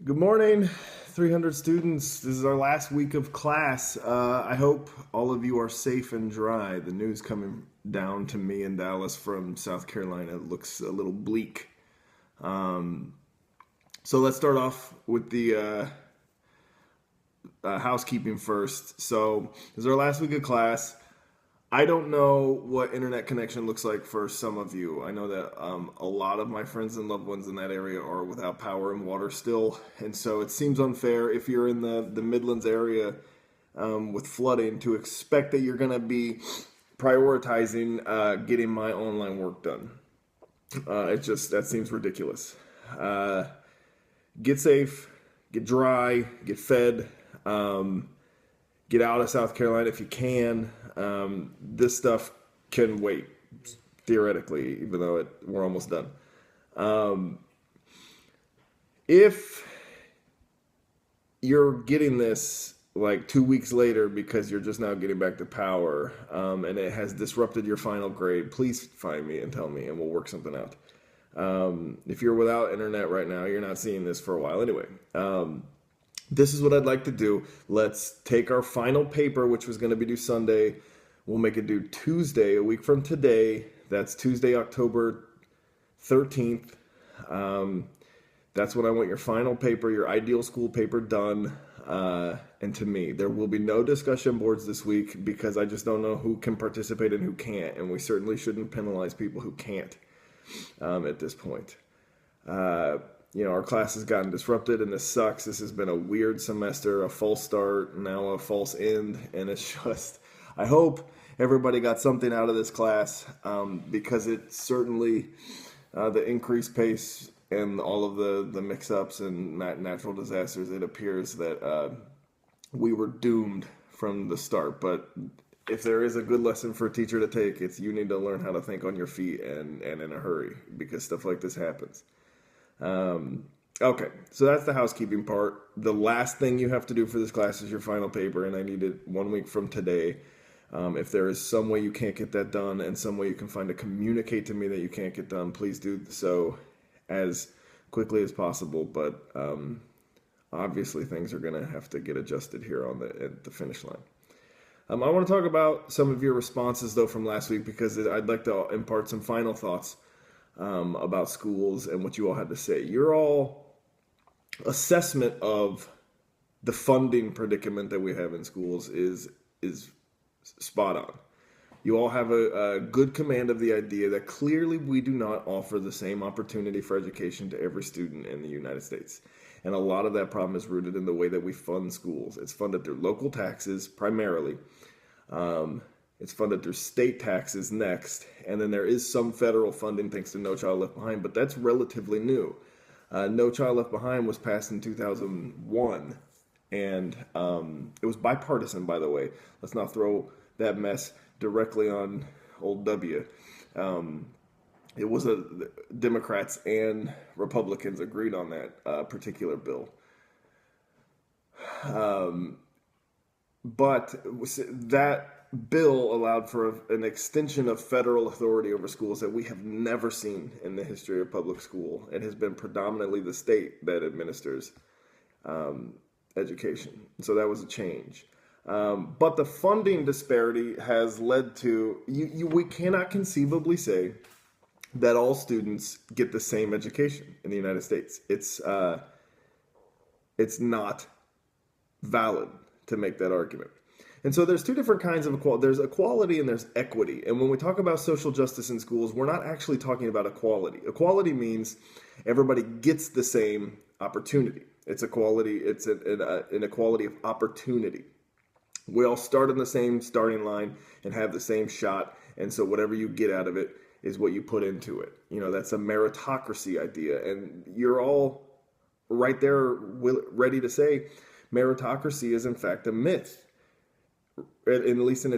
Good morning, 300 students. This is our last week of class. I hope all of you are safe and dry. The news coming down to me in Dallas from South Carolina looks a little bleak. Um, so let's start off with the housekeeping first. So this is our last week of class. I don't know what internet connection looks like for some of you. I know that a lot of my friends and loved ones in that area are without power and water still, and so it seems unfair if you're in the Midlands area with flooding to expect that you're going to be prioritizing getting my online work done. That seems ridiculous. Uh, get safe, get dry, get fed. Get out of South Carolina if you can. This stuff can wait, theoretically, even though we're almost done. If you're getting this like 2 weeks later because you're just now getting back to power and it has disrupted your final grade, please find me and tell me and we'll work something out. If you're without internet right now, you're not seeing this for a while anyway. This is what I'd like to do. Let's take our final paper, which was going to be due Sunday. We'll make it due Tuesday, a week from today. That's Tuesday, October 13th. That's when I want your final paper, your ideal school paper done. And to me, there will be no discussion boards this week because I just don't know who can participate and who can't. And we certainly shouldn't penalize people who can't at this point. Our class has gotten disrupted and this sucks. This has been a weird semester, a false start, now a false end. And it's just, I hope everybody got something out of this class because it certainly, the increased pace and all of the mix-ups and natural disasters, it appears that we were doomed from the start. But if there is a good lesson for a teacher to take, it's you need to learn how to think on your feet and in a hurry because stuff like this happens. Okay, so that's the housekeeping part. The last thing you have to do for this class is your final paper, and I need it 1 week from today. If there is some way you can't get that done and some way you can find to communicate to me that you can't get done, please do so as quickly as possible. But obviously things are going to have to get adjusted here at the finish line. I want to talk about some of your responses, though, from last week because I'd like to impart some final thoughts about schools and what you all had to say. Your all assessment of the funding predicament that we have in schools is spot on. You all have a good command of the idea that clearly we do not offer the same opportunity for education to every student in the United States. And a lot of that problem is rooted in the way that we fund schools. It's funded through local taxes primarily. It's funded through state taxes next, and then there is some federal funding thanks to No Child Left Behind, but that's relatively new. No Child Left Behind was passed in 2001, and it was bipartisan, by the way. Let's not throw that mess directly on old W. It was Democrats and Republicans agreed on that particular bill. But that bill allowed for an extension of federal authority over schools that we have never seen in the history of public school. It has been predominantly the state that administers education. So that was a change. But the funding disparity has led to, we cannot conceivably say that all students get the same education in the United States. It's not valid to make that argument. And so there's two different kinds of equality. There's equality and there's equity. And when we talk about social justice in schools, we're not actually talking about equality. Equality means everybody gets the same opportunity. It's equality. It's an equality of opportunity. We all start on the same starting line and have the same shot. And so whatever you get out of it is what you put into it. That's a meritocracy idea. And you're all right there ready to say meritocracy is in fact a myth. At least in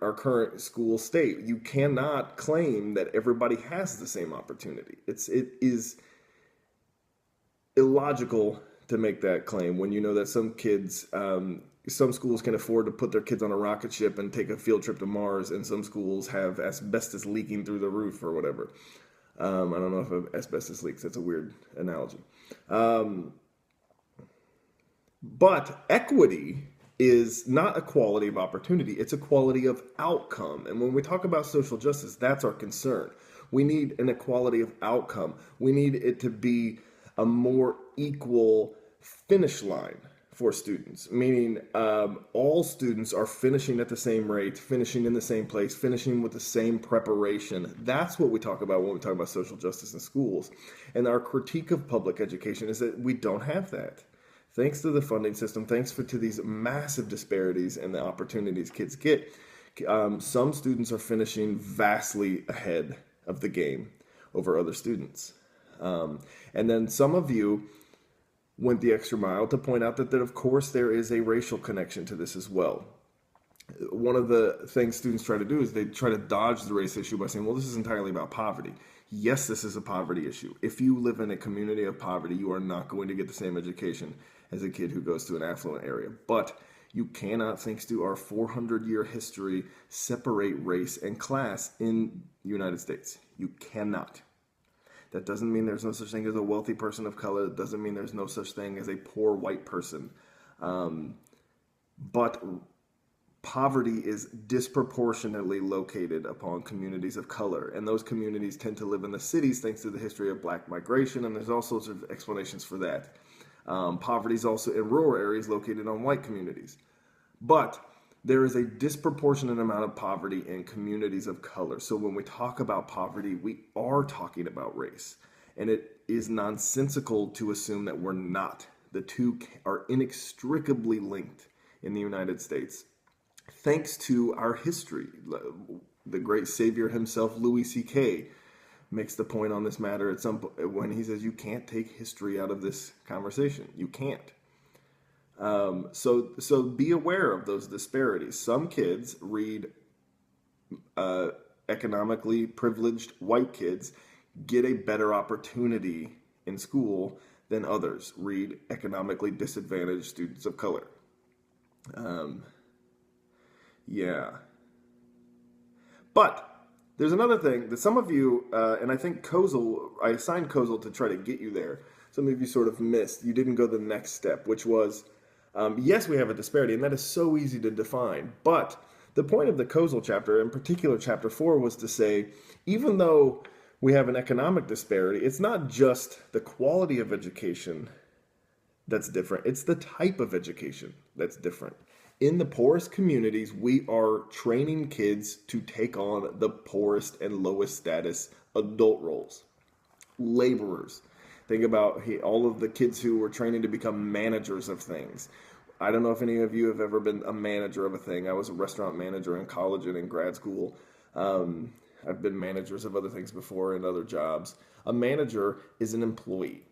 our current school state, you cannot claim that everybody has the same opportunity. It is illogical to make that claim when you know that some schools can afford to put their kids on a rocket ship and take a field trip to Mars, and some schools have asbestos leaking through the roof or whatever. I don't know if asbestos leaks. That's a weird analogy. But equity is not a quality of opportunity, it's a quality of outcome. And when we talk about social justice, that's our concern. We need an equality of outcome. We need it to be a more equal finish line for students, meaning all students are finishing at the same rate, finishing in the same place, finishing with the same preparation. That's what we talk about when we talk about social justice in schools. And our critique of public education is that we don't have that. Thanks to the funding system, to these massive disparities in the opportunities kids get, some students are finishing vastly ahead of the game over other students. And then some of you went the extra mile to point out that of course there is a racial connection to this as well. One of the things students try to do is they try to dodge the race issue by saying, well, this is entirely about poverty. Yes, this is a poverty issue. If you live in a community of poverty, you are not going to get the same education as a kid who goes to an affluent area. But you cannot, thanks to our 400-year history, separate race and class in the United States. You cannot. That doesn't mean there's no such thing as a wealthy person of color. It doesn't mean there's no such thing as a poor white person. But poverty is disproportionately located upon communities of color. And those communities tend to live in the cities thanks to the history of black migration. And there's all sorts of explanations for that. Poverty is also in rural areas located on white communities. But there is a disproportionate amount of poverty in communities of color. So when we talk about poverty, we are talking about race. And it is nonsensical to assume that we're not. The two are inextricably linked in the United States. Thanks to our history, the great savior himself, Louis C.K., makes the point on this matter at some point when he says you can't take history out of this conversation. You can't. So be aware of those disparities. Some kids read economically privileged white kids get a better opportunity in school than others read economically disadvantaged students of color. Yeah. But there's another thing that some of you, and I think I assigned Kozel to try to get you there. Some of you sort of missed. You didn't go the next step, which was, yes, we have a disparity, and that is so easy to define. But the point of the Kozel chapter, in particular chapter 4, was to say, even though we have an economic disparity, it's not just the quality of education that's different. It's the type of education that's different. In the poorest communities, we are training kids to take on the poorest and lowest status adult roles. Laborers. Think about all of the kids who were training to become managers of things. I don't know if any of you have ever been a manager of a thing. I was a restaurant manager in college and in grad school. I've been managers of other things before in other jobs. A manager is an employee.